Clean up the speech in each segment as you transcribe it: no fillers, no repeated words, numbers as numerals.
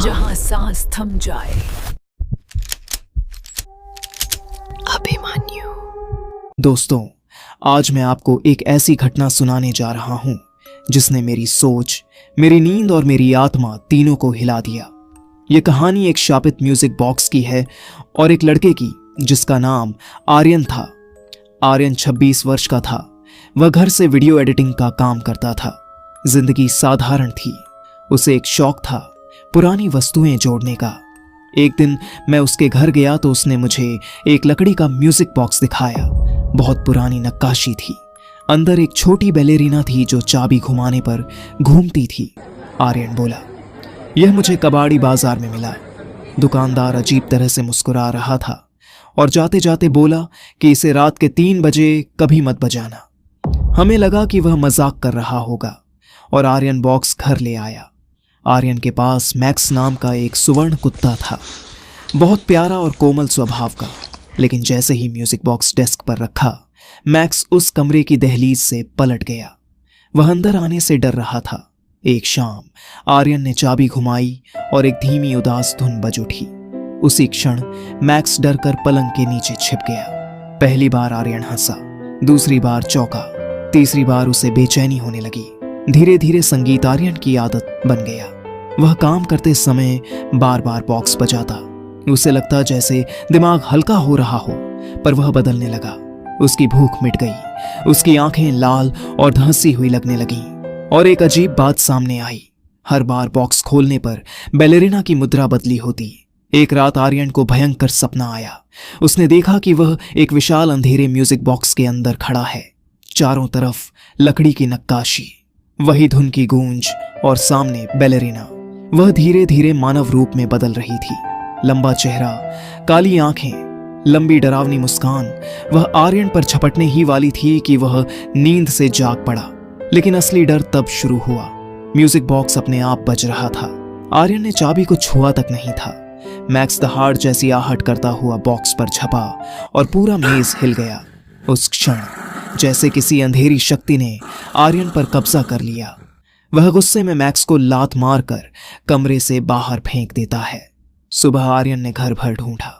जहां सांस थम जाए। अभिमन्यु। दोस्तों, आज मैं आपको एक ऐसी घटना सुनाने जा रहा हूं जिसने मेरी सोच, मेरी नींद और मेरी आत्मा तीनों को हिला दिया। यह कहानी एक शापित म्यूजिक बॉक्स की है और एक लड़के की जिसका नाम आर्यन था। आर्यन 26 वर्ष का था। वह घर से वीडियो एडिटिंग का काम करता था। जिंदगी साधारण थी। उसे एक शौक था पुरानी वस्तुएं जोड़ने का। एक दिन मैं उसके घर गया तो उसने मुझे एक लकड़ी का म्यूजिक बॉक्स दिखाया। बहुत पुरानी नक्काशी थी। अंदर एक छोटी बैलेरिना थी जो चाबी घुमाने पर घूमती थी। आर्यन बोला, यह मुझे कबाड़ी बाजार में मिला। दुकानदार अजीब तरह से मुस्कुरा रहा था और जाते जाते बोला कि इसे रात के 3 बजे कभी मत बजाना। हमें लगा कि वह मजाक कर रहा होगा और आर्यन बॉक्स घर ले आया। आर्यन के पास मैक्स नाम का एक सुवर्ण कुत्ता था, बहुत प्यारा और कोमल स्वभाव का। लेकिन जैसे ही म्यूजिक बॉक्स डेस्क पर रखा, मैक्स उस कमरे की दहलीज से पलट गया। वह अंदर आने से डर रहा था। एक शाम आर्यन ने चाबी घुमाई और एक धीमी उदास धुन बज उठी। उसी क्षण मैक्स डर कर पलंग के नीचे छिप गया। पहली बार आर्यन हंसा, दूसरी बार चौंका, तीसरी बार उसे बेचैनी होने लगी। धीरे धीरे संगीत आर्यन की आदत बन गया। वह काम करते समय बार बार बॉक्स बजाता। उसे लगता जैसे दिमाग हल्का हो रहा हो, पर वह बदलने लगा। उसकी भूख मिट गई, उसकी आंखें लाल और धंसी हुई लगने लगीं। और एक अजीब बात सामने आई। हर बार बॉक्स खोलने पर बैलेरिना की मुद्रा बदली होती। एक रात आर्यन को भयंकर सपना आया। उसने देखा कि वह एक विशाल अंधेरे म्यूजिक बॉक्स के अंदर खड़ा है। चारों तरफ लकड़ी की नक्काशी, वही धुन की गूंज और सामने बैलेरिना। वह धीरे धीरे मानव रूप में बदल रही थी। लंबा चेहरा, काली आंखें, लंबी डरावनी मुस्कान। वह आर्यन पर झपटने ही वाली थी कि वह नींद से जाग पड़ा। लेकिन असली डर तब शुरू हुआ। म्यूजिक बॉक्स अपने आप बज रहा था। आर्यन ने चाबी को छुआ तक नहीं था। मैक्स दहाड़ जैसी आहट करता हुआ बॉक्स पर झपा और पूरा मेज हिल गया। उस क्षण जैसे किसी अंधेरी शक्ति ने आर्यन पर कब्जा कर लिया। वह गुस्से में मैक्स को लात मारकर कमरे से बाहर फेंक देता है। सुबह आर्यन ने घर भर ढूंढा।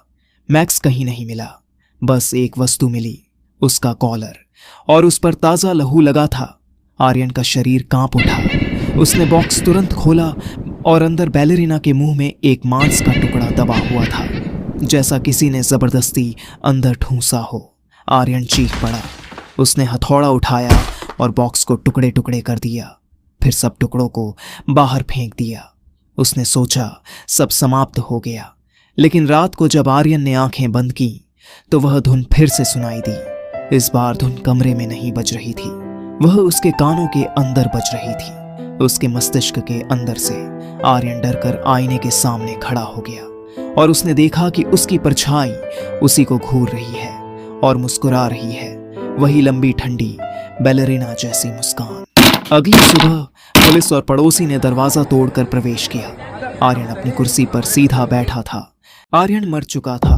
मैक्स कहीं नहीं मिला। बस एक वस्तु मिली, उसका कॉलर, और उस पर ताजा लहू लगा था। आर्यन का शरीर कांप उठा। उसने बॉक्स तुरंत खोला और अंदर बैलेरिना के मुंह में एक मांस का टुकड़ा दबा हुआ था, जैसा किसी ने जबरदस्ती अंदर ठूंसा हो। आर्यन चीख पड़ा। उसने हथौड़ा उठाया और बॉक्स को टुकड़े टुकड़े कर दिया, फिर सब टुकड़ों को बाहर फेंक दिया। उसने सोचा सब समाप्त हो गया। लेकिन रात को जब आर्यन ने आंखें बंद की तो वह धुन फिर से सुनाई दी। इस बार धुन कमरे में नहीं बज रही थी, वह उसके कानों के अंदर बज रही थी। उसके मस्तिष्क के अंदर से आर्यन डरकर आईने के सामने खड़ा हो गया और उसने देखा कि उसकी परछाई उसी को घूर रही है और मुस्कुरा रही है, वही लंबी ठंडी बैलेरिना जैसी मुस्कान। अगली सुबह पुलिस और पड़ोसी ने दरवाजा तोड़कर प्रवेश किया। आर्यन अपनी कुर्सी पर सीधा बैठा था। आर्यन मर चुका था।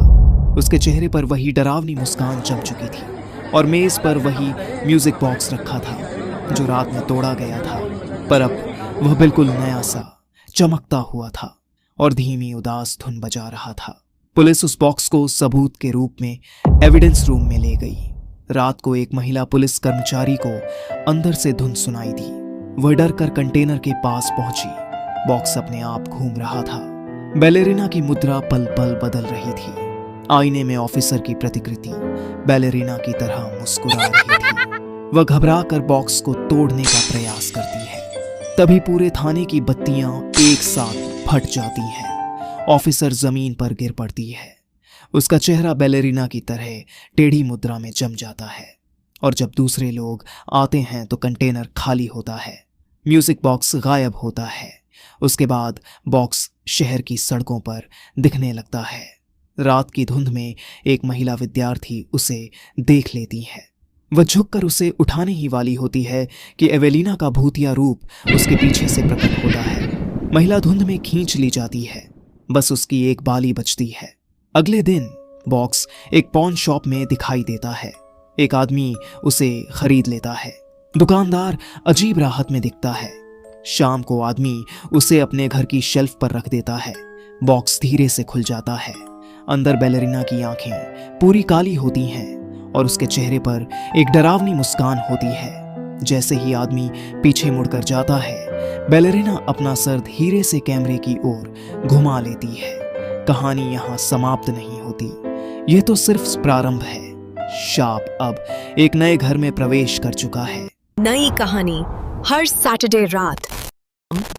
उसके चेहरे पर वही डरावनी मुस्कान जम चुकी थी और मेज पर वही म्यूजिक बॉक्स रखा था जो रात में तोड़ा गया था, पर अब वह बिल्कुल नया सा चमकता हुआ था और धीमी उदास धुन बजा रहा था। पुलिस उस बॉक्स को सबूत के रूप में एविडेंस रूम में ले गई। रात को एक महिला पुलिस कर्मचारी को अंदर से धुन सुनाई दी। वह डर कर कंटेनर के पास पहुंची। बॉक्स अपने आप घूम रहा था। बैलेरिना की मुद्रा पल पल बदल रही थी। आईने में ऑफिसर की प्रतिकृति बैलेरिना की तरह मुस्कुरा रही थी। वह घबरा कर बॉक्स को तोड़ने का प्रयास करती है। तभी पूरे थाने की बत्तियां एक साथ फट जाती हैं। ऑफिसर जमीन पर गिर पड़ती है। उसका चेहरा बैलेरिना की तरह टेढ़ी मुद्रा में जम जाता है और जब दूसरे लोग आते हैं तो कंटेनर खाली होता है। म्यूजिक बॉक्स गायब होता है। उसके बाद बॉक्स शहर की सड़कों पर दिखने लगता है। रात की धुंध में एक महिला विद्यार्थी उसे देख लेती है। वह झुककर उसे उठाने ही वाली होती है कि एवेलिना का भूतिया रूप उसके पीछे से प्रकट होता है। महिला धुंध में खींच ली जाती है। बस उसकी एक बाली बचती है। अगले दिन बॉक्स एक पॉन शॉप में दिखाई देता है। एक आदमी उसे खरीद लेता है। दुकानदार अजीब राहत में दिखता है। शाम को आदमी उसे अपने घर की शेल्फ पर रख देता है। बॉक्स धीरे से खुल जाता है। अंदर बैलेरिना की आंखें पूरी काली होती हैं और उसके चेहरे पर एक डरावनी मुस्कान होती है। जैसे ही आदमी पीछे मुड़कर जाता है, बैलेरिना अपना सर धीरे से कैमरे की ओर घुमा लेती है। कहानी यहाँ समाप्त नहीं होती, यह तो सिर्फ प्रारंभ है। शाप अब एक नए घर में प्रवेश कर चुका है। नई कहानी हर सैटरडे रात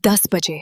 10 बजे।